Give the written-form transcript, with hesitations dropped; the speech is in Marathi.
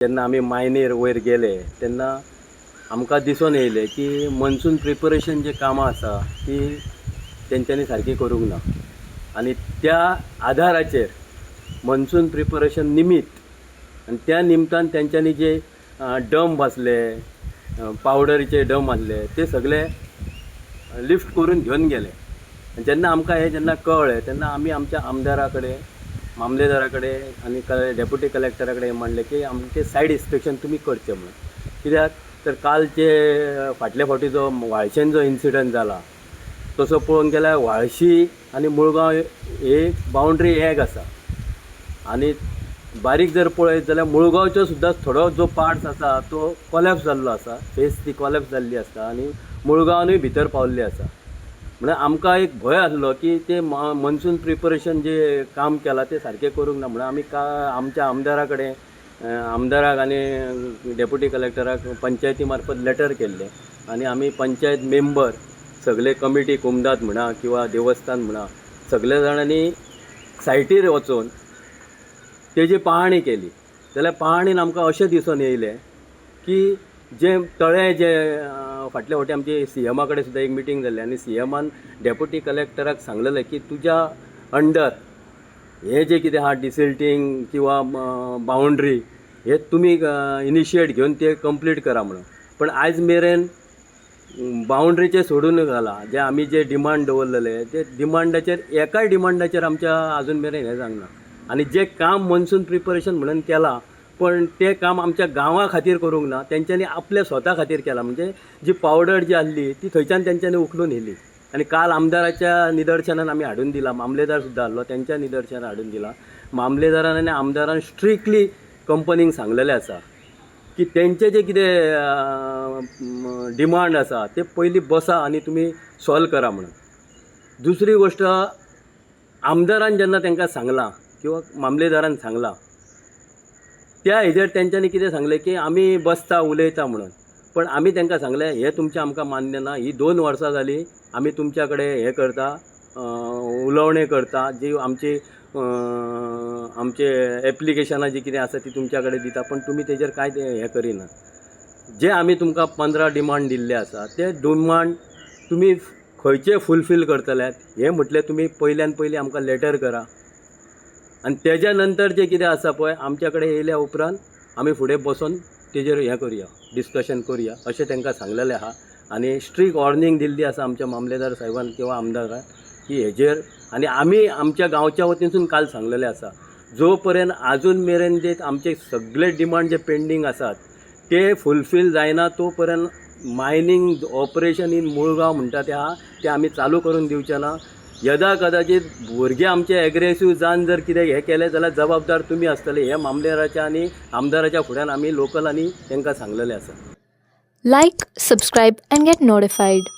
जेन्ना आमी मायनीर वयर गेले तेन्ना आमकां दिसून येयलें की मनसून प्रिपरेशन जे कामां आसा ती तेंच्यांनी सारकी करूंक ना आनी त्या आधाराचेर मनसून प्रिपरेशन निमित्त आनी त्या निमतान तेंच्यांनी जे डंप आसले पावडरीचे डंप आसले ते सगळे लिफ्ट करून घेवन गेले। जेन्ना आमकां हे जेन्ना कळ्ळें तेन्ना आमी आमच्या आमदारा कडेन मामलेदारा कडेन आनी डेप्युटी कलेक्टरा कडेन म्हणलें की आमचे सायड इन्स्पेक्शन तुमी करचें म्हणून। कित्याक तर कालचे फाटल्या फावटी जो वाळशेन जो इन्सिडंट जाला तसो पळोवंक गेल्यार वाळशी आनी मुळगांव एक बाउंड्री एक आसा आनी बारीक जर पळयत जाल्यार मुळगांवचो सुद्दां थोडो जो पार्ट्स आसा तो कॉलॅप्स जाल्लो आसा, फेस ती कॉलॅप्स जाल्ली आसता आनी मुळगांवानूय भितर पावल्ली आसा। म्हणजे आमकां एक भंय आसलो की ते मनसून प्रिपरेशन जे काम केलां ते सारकें करूंक ना म्हणून आमी आमच्या आमदारा कडेन आमदाराक आनी डेप्युटी कलेक्टराक पंचायती मार्फत लेटर केल्लें आनी आमी पंचायत मेंबर सगळे कमिटी कुमदाद म्हणा किंवा देवस्थान म्हणा सगळे जाणांनी सायटीर वचून तेजी पाहणी केली। जाल्यार पाहणीन आमकां अशें दिसून येयलें की जे तळे जे फाटल्या फावटी आमची CMा कडेन सुद्दां एक मिटींग जाल्ली आनी CMान डेप्युटी कलेक्टराक सांगलेलें की तुज्या अंडर हे जे कितें आहा डिसिल्टींग किंवा बाउंड्री हे तुमी इनिशिएट घेवन ते कंप्लीट करा म्हणून। पण आयज मेरेन बाउंड्रीचे सोडून घाला जे आमी जे डिमांड दवरलेले ते डिमांडाचेर एकाय डिमांडाचेर आमच्या आजून मेरेन हें जावंक ना आनी जे काम मनसून प्रिपरेशन म्हणून केलां पण ते काम आमच्या गांवा खातीर करूंक ना, तेंच्यांनी आपल्या स्वता खातीर केलां। म्हणजे जी पावडर जी आसली ती थंयच्यान तेंच्यांनी उखलून व्हेली आनी काल आमदाराच्या निदर्शनान आमी हाडून दिला, मामलेदार सुद्दां आसलो तेंच्या निदर्शनान हाडून दिला। मामलेदारान आनी आमदारान स्ट्रिक्टली कंपनीक सांगलेलें आसा की तेंचे जे कितें डिमांड आसा ते पयलीं बसा आनी तुमी सॉल्व करा म्हणून। दुसरी गोश्ट आमदारान जेन्ना तेंकां सांगलां किंवा मामलेदारान सांगलां त्या हेजेर तेंच्यांनी कितें सांगलें की आमी बसता उलयता म्हणून। पण आमी तेंकां सांगलें हें तुमचें आमकां मान्य ना, ही 2 वर्सां जालीं आमी तुमच्या कडेन हें करता उलोवणें करता जी आमची आमचे एप्लिकेशनां जी कितें आसा ती तुमच्या कडेन दिता पण तुमी तेजेर कांय हें करिना। जे आमी तुमकां 15 डिमांड दिल्ले आसा ते डिमांड तुमी खंयचे फुलफील करतल्यात हें म्हटलें तुमी पयल्यान पयलीं आमकां लेटर करा आनी तेज्या नंतर जे कितें आसा पळय आमच्या कडेन येयल्या उपरांत आमी फुडें बसून तेजेर हें करुया, डिस्कशन करुया अशें तेंकां सांगलेलें आहा। आनी स्ट्रीक्ट वॉर्निंग दिल्ली आसा आमच्या मामलेदार साहेबान किंवा आमदारान की हेजेर आनी आमी आमच्या गांवच्या वतीनसून काल सांगलेलें आसा जो पर्यंत आजून मेरेन जे आमचे सगळे डिमांड जे पेंडींग आसात ते फुलफील जायना तो पर्यंत मायनींग ऑपरेशन इन मुळगांव म्हणटा ते आहा ते आमी चालू करून दिवचे ना। यदा कदाचित भुरगे आमचे एग्रेसीव जावन जर कितें हें केलें जाल्यार जबाबदार तुमी आसतले हे मामलेदाराच्या आनी आमदाराच्या फुड्यान आमी लोकल आनी तांकां सांगलेलें आसा। Like, subscribe and get notified.